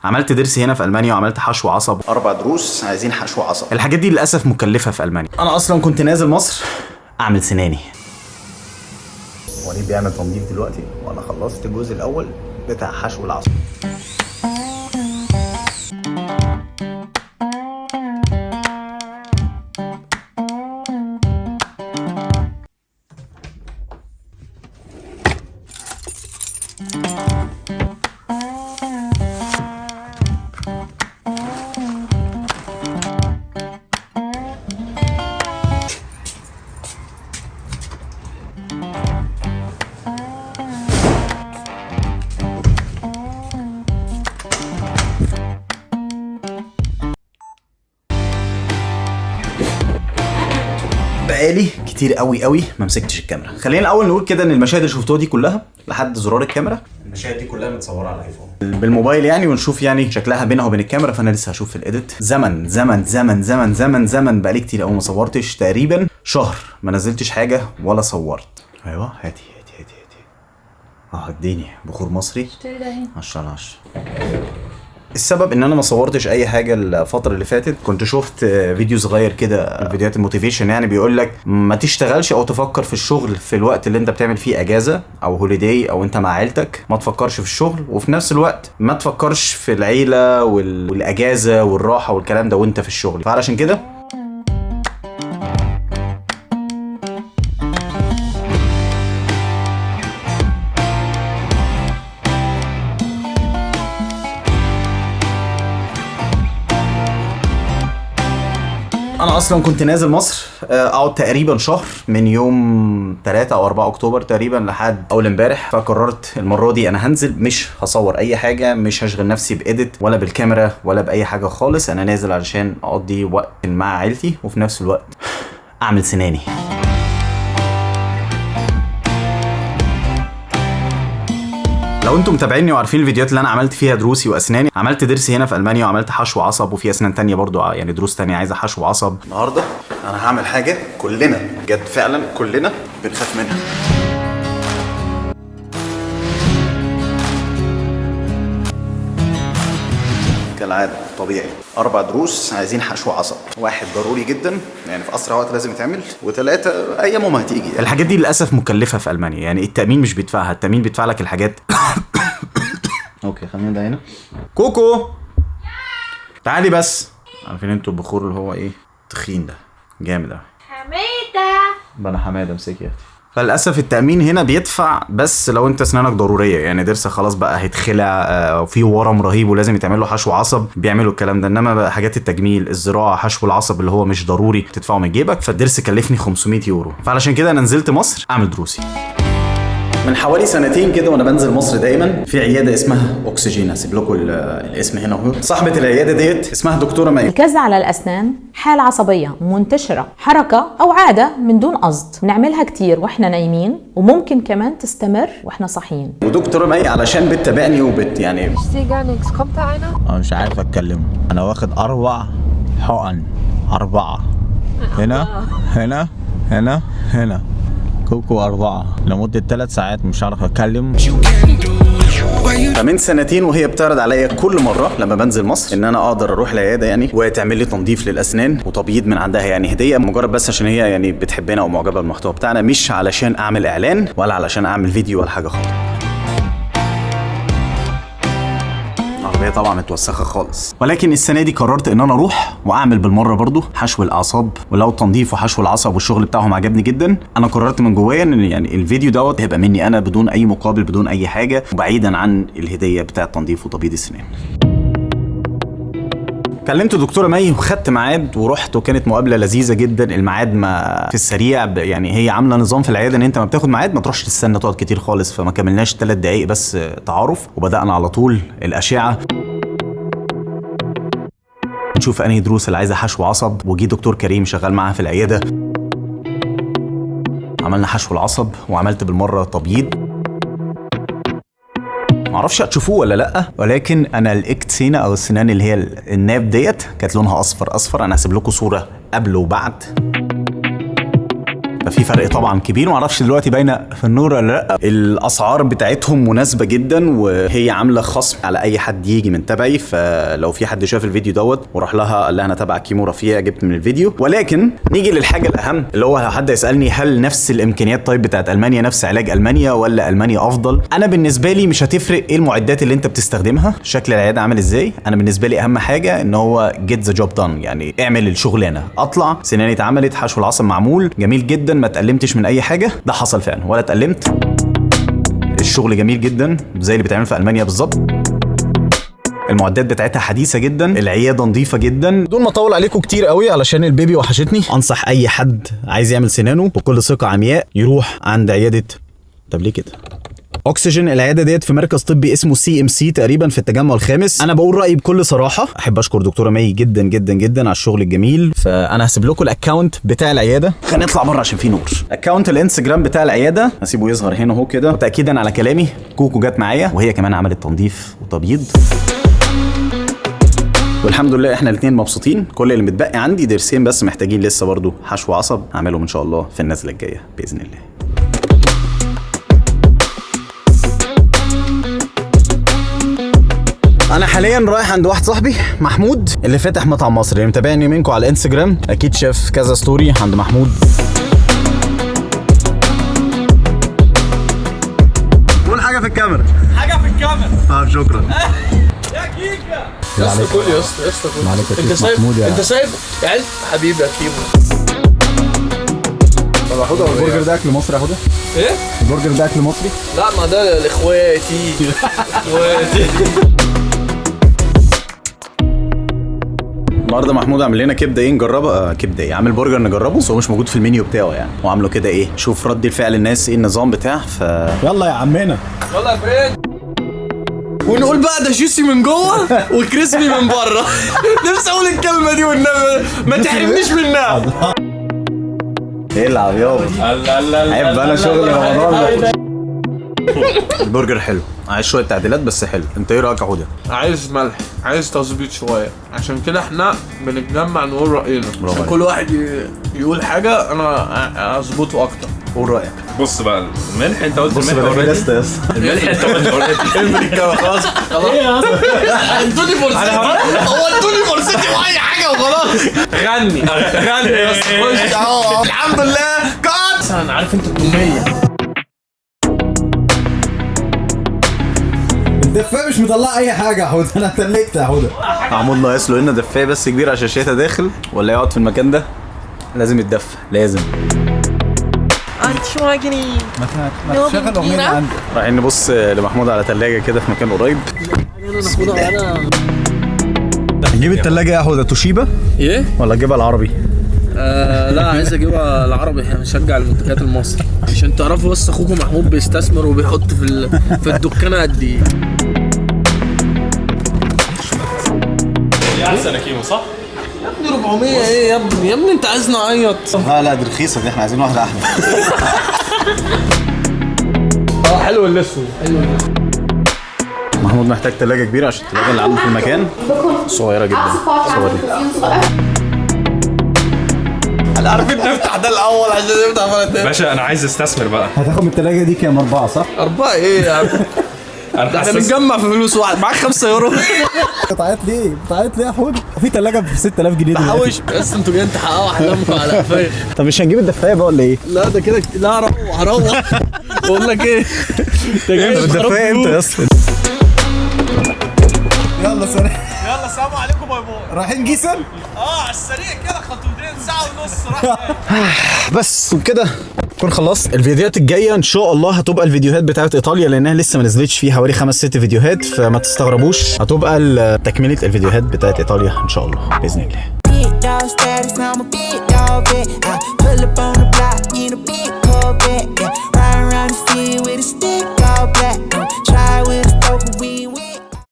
عملت ضرس هنا في المانيا وعملت حشو عصب 4 ضروس عايزين حشو عصب. الحاجات دي للاسف مكلفه في المانيا. انا اصلا كنت نازل مصر اعمل سناني. وليد بيعمل تنظيف دلوقتي وانا خلصت الجزء الاول بتاع حشو العصب. بقالي كتير قوي ما مسكتش الكاميرا. خلينا الاول نقول كده ان المشاهد اللي شفتوها دي كلها لحد زرار الكاميرا، المشاهد دي كلها متصوره على الايفون بالموبايل يعني، ونشوف يعني شكلها بينها وبين الكاميرا. فانا لسه هشوف في الاديت. زمن زمن زمن زمن زمن زمن بقالي كتير قوي ما صورتش، تقريبا شهر ما نزلتش حاجه ولا صورت. ايوه هاتي اديني بخور مصري 10 على 10. السبب ان انا ما صورتش اي حاجه الفتره اللي فاتت. كنت شفت فيديو صغير كده، فيديوهات الموتيفيشن يعني، بيقول لك ما تشتغلش او تفكر في الشغل في الوقت اللي انت بتعمل فيه اجازه او هوليداي او انت مع عيلتك. ما تفكرش في الشغل، وفي نفس الوقت ما تفكرش في العيله والاجازه والراحه والكلام ده وانت في الشغل. فعلشان كده انا اصلا كنت نازل مصر اقعد تقريبا شهر من يوم 3 او 4 اكتوبر تقريبا لحد اول امبارح. فقررت المره دي انا هنزل، مش هصور اي حاجه، مش هشغل نفسي بإيديت ولا بالكاميرا ولا باي حاجه خالص. انا نازل علشان اقضي وقت مع عيلتي وفي نفس الوقت اعمل سناني. لو انتم متابعيني وعارفين الفيديوهات اللي انا عملت فيها دروسي واسناني، عملت ضرس هنا في المانيا وعملت حشو عصب، وفي اسنان تانية برضو يعني دروس تانية عايزه حشو عصب. النهارده انا هعمل حاجه كلنا بجد فعلا كلنا بنخاف منها. كالعاده طبيعي 4 ضروس عايزين حشو عصب. 1 ضروري جدا يعني في اسرع وقت لازم يتعمل، و3 اي يوم هتيجي يعني. الحاجات دي للاسف مكلفه في المانيا يعني، التامين مش بيدفعها، التامين بيدفع لك الحاجات. اوكي خلينا ده هنا. كوكو تعالي بس. عارفين انتوا البخور اللي هو ايه تخين ده جامد قوي. حماده بلا حماده امسكي يا اختي. فللاسف التامين هنا بيدفع بس لو انت اسنانك ضروريه يعني، ضرسك خلاص بقى هيتخلع وفي ورم رهيب ولازم يتعمل له حشو عصب، بيعملوا الكلام ده. انما بقى حاجات التجميل، الزراعه، حشو العصب اللي هو مش ضروري تدفعه من جيبك. فالضرس كلفني 500 يورو. فعلشان كده انا نزلت مصر اعمل دروسي. من حوالي 2 سنين كده وانا بنزل مصر دايما في عياده اسمها اوكسجين. هسيب لكم الاسم هنا اهو. صاحبه العياده ديت اسمها دكتوره مي. الكز على الأسنان حالة عصبية منتشرة، حركة أو عادة من دون قصد بنعملها كتير وإحنا نايمين، وممكن كمان تستمر وإحنا صاحيين. ودكتوره مي علشان بتتابعني يعني Ich sehe gar nichts. Kommt da einer? انا مش عارف اتكلم. انا واخد 4 حقن. 4 هنا كوكو 4 لمدة 3 ساعات مش عارف اتكلم. فمن 2 سنين وهي بتعرض عليا كل مره لما بنزل مصر ان انا اقدر اروح العياده يعني، وتعمل لي تنظيف للاسنان وتبييض من عندها يعني، هديه مجرد بس عشان هي يعني بتحبنا ومعجبه بالمحتوى بتاعنا، مش علشان اعمل اعلان ولا علشان اعمل فيديو ولا حاجه خالص. العربيه طبعا متوسخه خالص، ولكن السنه دي قررت ان انا اروح واعمل بالمره برضو حشو الاعصاب. ولو التنظيف وحشو العصب والشغل بتاعهم عجبني جدا، انا قررت من جوايا ان يعني الفيديو دوت هيبقى مني انا بدون اي مقابل بدون اي حاجه، وبعيدا عن الهديه بتاعه تنظيف وتبييض السنان. كلمت دكتوره مي وخدت ميعاد ورحت، وكانت مقابله لذيذه جدا. الميعاد ما في السريع يعني، هي عامله نظام في العياده ان انت ما بتاخد ميعاد ما تروحش تستنى تقعد كتير خالص. فما كملناش 3 دقايق بس تعارف، وبدانا على طول الاشعه نشوف انهي دروس اللي عايزه حشو عصب. وجي دكتور كريم شغال معاها في العياده، عملنا حشو العصب وعملت بالمره تبييض. معرفش هتشوفوه ولا لا، ولكن انا الاكتسينا او السنان اللي هي الناب ديت كانت لونها اصفر. انا هسيب لكم صوره قبل وبعد. ففي فرق طبعا كبير. معرفش دلوقتي باينه في النور ولا لا. الاسعار بتاعتهم مناسبه جدا، وهي عامله خصم على اي حد يجي من تبعي. فلو في حد شاف الفيديو دوت وراح لها قال لها انا تبع كيمو رفيع جبت من الفيديو. ولكن نيجي للحاجه الاهم، اللي هو لو حد يسالني هل نفس الامكانيات طيب بتاعت المانيا، نفس علاج المانيا ولا المانيا افضل؟ انا بالنسبه لي مش هتفرق ايه المعدات اللي انت بتستخدمها، شكل العياده عامل ازاي. انا بالنسبه لي اهم حاجه ان هو جيت ذا جوب دان، يعني اعمل الشغلانه. اطلع سناني اتعملت، حشو العصب معمول جميل جدا، ما اتألمتش من اي حاجه. ده حصل فعلا ولا اتألمت. الشغل جميل جدا زي اللي بتعمل في المانيا بالظبط. المعدات بتاعتها حديثه جدا، العياده نظيفه جدا. دول ما اطول عليكم كتير قوي علشان البيبي وحشتني. انصح اي حد عايز يعمل سنانه بكل ثقه عمياء يروح عند عياده، طب ليه كده، اوكسجين. العياده ديت في مركز طبي اسمه CMC تقريبا في التجمع الخامس. انا بقول رايي بكل صراحه. احب اشكر دكتوره مي جدا جدا جدا على الشغل الجميل. فانا هسيب لكم الاكونت بتاع العياده. خلينا نطلع بره عشان في نور. اكونت الانستجرام بتاع العياده هسيبه يظهر هنا اهو كده. تاكيدا على كلامي، كوكو جت معايا وهي كمان عملت تنظيف وتبييض، والحمد لله احنا الاثنين مبسوطين. كل اللي متبقي عندي ضرسين بس محتاجين لسه برضو حشو عصب، هعملهم ان شاء الله في النزله الجايه باذن الله. انا حاليا رايح عند واحد صاحبي محمود اللي فاتح مطعم مصري. اللي متابعني منكم على الانستجرام اكيد شاف كذا ستوري عند محمود. قول حاجه في الكاميرا. حاجه في الكاميرا. شكرا. يا كيكا يا اسطى كل يا اسطى كل انت سايب يا عيل حبيبي يا كيمو. طب احوده البرجر ده اكل مصري. احوده ايه البرجر ده اكل مصري؟ لا ما ده لاخواتي. النهارده محمود عامل لنا كبده ايه نجربها. كبده ايه، عامل برجر نجربه بس هو مش موجود في المنيو بتاعه يعني. وعامله كده ايه، شوف رد الفعل الناس ايه النظام بتاع. يلا يا عمنا يلا يا فريد. ونقول بقى ده جوسي من جوه وكريسبي من بره. نفسي اقول الكلمه دي والنبي ما تحرمنيش منها. العب يابا. عيب انا شغل رمضان. البرجر حلو، عايز شويه تعديلات بس حلو. انت ايه رايك يا حوده؟ عايز ملح، عايز تظبيط شويه، عشان كده احنا بنتجمع نقول راينا. عشان كل واحد يقول حاجه انا اظبطه اكتر. قول رايك. بص بقى الملح انت قلت الملح اوريدي. الملح انت قلت اوريدي. خلاص ايه يا اسطى، ادوني فرصتي. هو ادوني فرصتي واي حاجه وخلاص. غني يا اسطى. الحمد لله كات. انا عارف انت الكميه. الدفايه مش مطلع اي حاجه يا حوده. انا اتلكت يا حوده. محمود ناقص له لنا دفايه بس كبير عشان الشتا داخل، ولا يقعد في المكان ده لازم يتدفى لازم. ما تشغل اغنيه عندك. رايحين نبص لمحمود على ثلاجه كده في مكان قريب. نجيب الثلاجه يا حوده توشيبا ايه ولا نجيبها العربي؟ لا عايز اجيبها العربي. احنا بنشجع المنتجات المصري عشان تعرفوا بس اخوكم محمود بيستثمر وبيحط في الدكانه قد ايه. دي احسن يا كيمو صح؟ يا ابني 400 ايه يا ابني؟ يا ابني انت عايزني اعيط. لا دي رخيصه دي، احنا عايزين واحده احلى. حلو الاسود حلو. محمود محتاج ثلاجه كبيره عشان الثلاجه اللي عنده في المكان صغيره جدا. انا عارفين نفتح ده الاول عشان نفتح مرة تاني. باشا انا عايز استثمر بقى. هتاخد من الثلاجه دي كام؟ 4 صح؟ 4 ايه يا عم؟ احنا بنجمع في فلوس واحد. معاك 5 يورو. بتعيط ليه؟ بتعيط ليه يا حوده؟ في ثلاجه ب 6000 جنيه دلوقتي. بحوش بس انتوا جايين تحققوا احلامكم على قفايا. طب مش هنجيب الدفايه بقى ولا ايه؟ لا ده كده لا هروح. بقول لك ايه؟ انت جاي الدفايه انت يا اسطى. يلا سلام. يلا السلام عليكم باي باي. رايحين جيسن؟ على السريع كده خطوتين ساعه ونص راح. بس وبكده نكون خلصت. الفيديوهات الجايه ان شاء الله هتبقى الفيديوهات بتاعت ايطاليا لانها لسه ما نزلتش، فيه حوالي 5-6 فيديوهات فما تستغربوش. هتبقى تكمله الفيديوهات بتاعت ايطاليا ان شاء الله باذن الله.